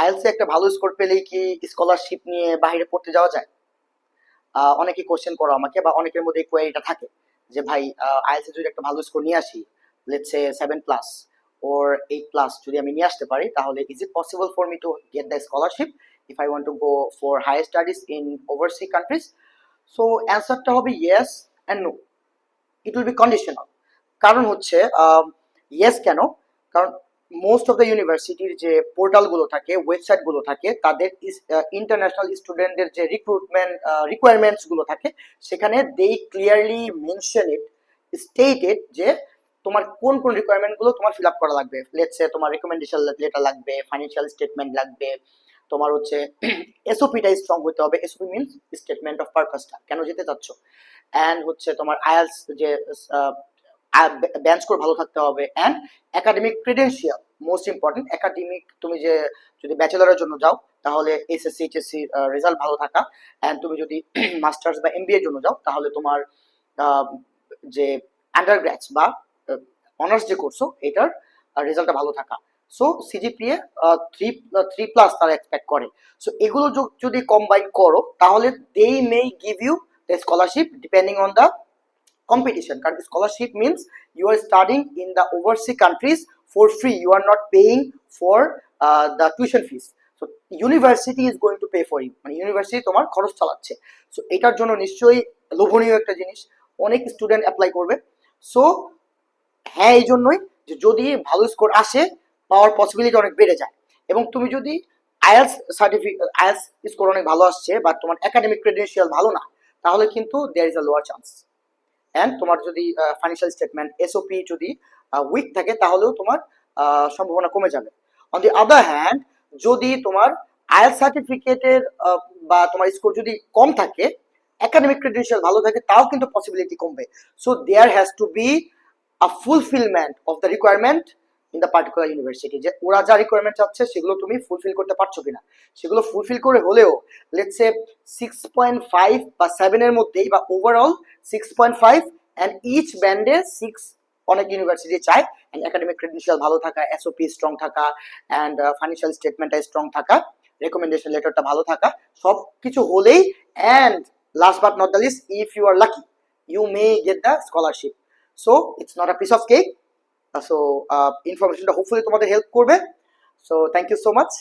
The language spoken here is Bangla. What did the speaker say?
আইএলটিএস একটা ভালো স্কোর পেলেই কি স্কলারশিপ নিয়ে বাইরে পড়তে যাওয়া যায়? অনেকে কোশ্চেন করো আমাকে, বা অনেকের মধ্যে এই কোয়েরিটা থাকে যে ভাই আইএলটিএস যদি একটা ভালো স্কোর নিয়ে আসি, লেটস সে 7+ or 8+ যদি আমি নিয়ে আসতে পারি, তাহলে is it possible for me to get the scholarship if I want to go for higher studies in overseas countries? So অ্যান্সারটা হবে yes and no, it will be conditional. কারণ হচ্ছে ইয়েস কেন? কারণ মোস্ট অফ দ্য ইউনিভার্সিটির যে পোর্টালগুলো থাকে, ওয়েবসাইটগুলো থাকে, তাদের ইন্টারন্যাশনাল স্টুডেন্টদের যে রিক্রুটমেন্ট রিকোয়ারমেন্টসগুলো থাকে, সেখানে দে ক্লিয়ারলি মেনশন ইট, স্টেটেড যে তোমার কোন কোন রিকোয়ারমেন্টগুলো তোমার ফিল আপ করা লাগবে। লেটস সে তোমার রিকমেন্ডেশন লেটার লাগবে, ফাইন্যান্সিয়াল স্টেটমেন্ট লাগবে, তোমার হচ্ছে এসওপিটা স্ট্রং হতে হবে। এসওপি মিনস স্টেটমেন্ট অফ পারপাসটা, কেন যেতে চাচ্ছ। অ্যান্ড হচ্ছে তোমার আইএলটিএস যে ব্যান্ড স্কোর ভালো থাকতে হবে, and academic credential most important. Academic তুমি যে যদি ব্যাচেলরের জন্য যাও তাহলে এসএসসি এইচএসসি রেজাল্ট ভালো থাকা, অ্যান্ড তুমি যদি মাস্টার্স বা এমবিএ এর জন্য যাও তাহলে তোমার যে আন্ডার গ্র্যাডস বা অনার্স যে করছো এটার রেজাল্টটা ভালো থাকা। সো সিজিপিএ 3+ তারা এক্সপেক্ট করে। সো এগুলো যদি কম্বাইন করো তাহলে they may give you the scholarship depending on the competition. Because scholarship means you are studying in the overseas countries for free, you are not paying for the tuition fees. So university is going to pay for you, মানে ইউনিভার্সিটি তোমার খরচ চালাচ্ছে। সো এটার জন্য নিশ্চয়ই লোভনীয় একটা জিনিস, অনেক স্টুডেন্ট অ্যাপ্লাই করবে। সো হ্যাঁ, এই জন্যই যে যদি ভালো স্কোর আসে, পাওয়ার পসিবিলিটি অনেক বেড়ে যায়। এবং তুমি যদি আইএলটিএস স্কোর অনেক ভালো আসছে বাট তোমার একাডেমিক ক্রেডেনশিয়াল ভালো না, তাহলে কিন্তু there is a lower chance. And তোমার যদি ফাইন্যান্সিয়াল স্টেটমেন্ট এসওপি যদি উইক থাকে তাহলেও তোমার সম্ভাবনা কমে যাবে। অন দি আদার হ্যান্ড, যদি তোমার আইএলটিএস সার্টিফিকেটের বা তোমার স্কোর যদি কম থাকে, একাডেমিক ক্রেডেনশিয়াল ভালো থাকে, তাও কিন্তু পসিবিলিটি কমবে। So there has to be a fulfilment of the requirement in the particular university, যে ওরা যা রিকোয়ারমেন্ট চাচ্ছে সেগুলো তুমি ফুলফিল করতে পারছো কিনা। সেগুলো ফুলফিল করে হলেও লেটস সে 6.5 বা 7 এর মধ্যেই, বা ওভারঅল 6.5 অ্যান্ড ইচ ব্যান্ডে 6 অনেক ইউনিভার্সিটি চায়। অ্যান্ড একাডেমিক ক্রেডেনশিয়াল ভালো থাকা, এসওপি স্ট্রং থাকা, অ্যান্ড ফাইন্যান্সিয়াল স্টেটমেন্টটা স্ট্রং থাকা, রেকমেন্ডেশন লেটারটা ভালো থাকা, সব কিছু হলেই, and last but not the least, if you are lucky you may get the scholarship. So it's not a piece of cake. So information hopefully তোমাদের হেল্প করবে। So thank you so much.